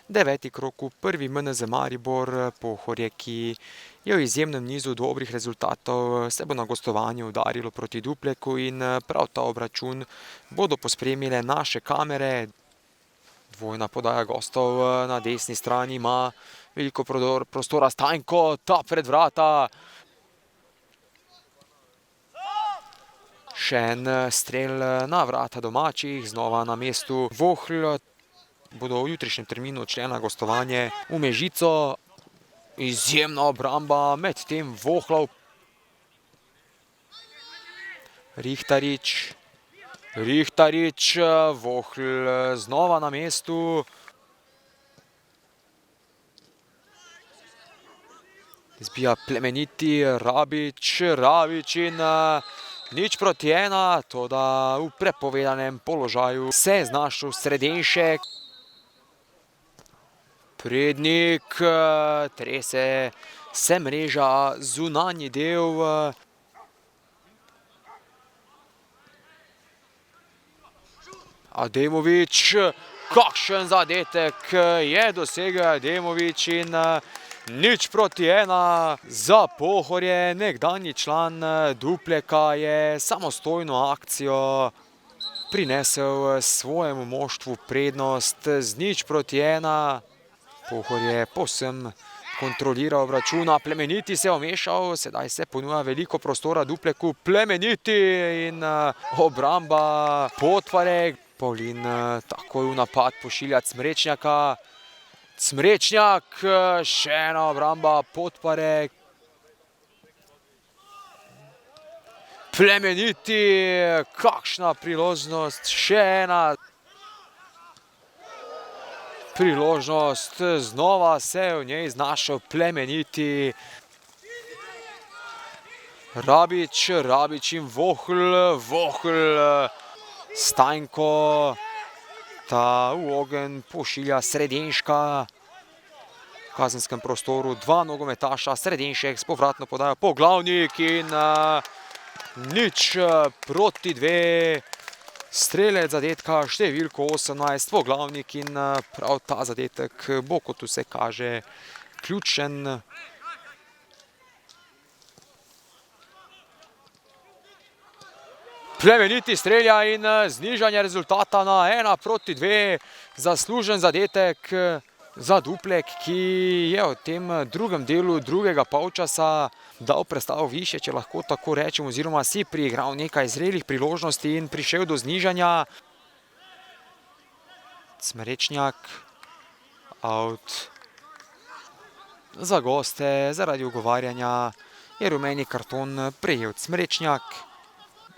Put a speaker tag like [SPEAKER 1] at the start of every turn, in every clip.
[SPEAKER 1] Deveti krog v prvi MNZ Maribor Pohorje, ki je v izjemnem nizu dobrih rezultatov, se bo na gostovanju udarilo proti Dupleku in prav ta obračun bodo pospremile naše kamere. Dvojna podaja gostov na desni strani ima veliko prostora Stanjko, ta pred vrata. Še en strel na vrata domačih, znova na mestu Vohl. Bodo v jutrišnjem terminu odšli na gostovanje v Mežico. Izjemna obramba, medtem Vohlov. Rihtarič, Vohl znova na mestu. Zbija Plemeniti, Rabič in 0:1, toda v prepovedanem položaju se je znašel Sredenšek. Prednik, trese se mreža, zunanji del. Ademovič, kakšen zadetek je dosegel Ademovič in 0:1 za Pohorje. Nekdanji član Dupleka je samostojno akcijo prinesel svojemu moštvu prednost z 0:1. Pohorje povsem kontrolira obračuna, Plemeniti se je vmešal, sedaj se ponuja veliko prostora Dupleku. Plemeniti in obramba Potvarek. Pavlin takoj v napad pošilja Cmrečnjaka. Cmrečnjak, še ena obramba Potvarek. Plemeniti, kakšna priložnost, še ena priložnost, znova se je v njej znašel Plemeniti. Rabič in Vohl, Stanjko, ta v ogenj pošilja Sredenška. V kazenskem prostoru dva nogometaša, Sredenšek s povratno podajo Poglavnik in 0:2. Strelec zadetka številko 18, Poglavnik, in prav ta zadetek bo, kot vse kaže, ključen. Plemeniti strelja in znižanje rezultata na 1:2. Zaslužen zadetek za Duplek, ki je v tem drugem delu drugega polčasa dal prestavo višje, če lahko tako rečem, oziroma si priigral nekaj zrelih priložnosti in prišel do znižanja. Cmrečnjak, out. Za goste zaradi ugovarjanja je rumeni karton prejel Cmrečnjak.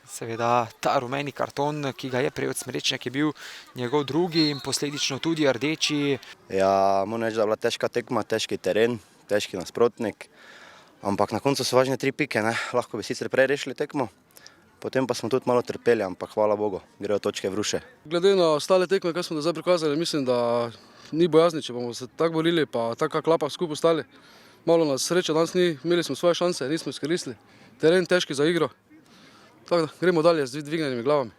[SPEAKER 1] Seveda ta rumeni karton, ki ga je prejel Cmrečnjak, je bil njegov drugi in posledično tudi rdeči.
[SPEAKER 2] Ja, moram reči, da je bila težka tekma, težki teren, težki nasprotnik. Ampak na koncu so važne 3 pike, ne. Lahko bi sicer prej rešili tekmo, potem pa smo tudi malo trpeli, ampak hvala Bogu, grejo točke v ruše.
[SPEAKER 3] Glede na ostale tekme, kaj smo do zdaj prikazali, mislim, da ni bojazni, če bomo se tako borili, pa taka klapa skupaj ostali. Malo nas sreče danes ni, imeli smo svoje šanse, nismo izkoristili. Teren težki za igro. Tako da gremo dalje z dvignjenimi glavami.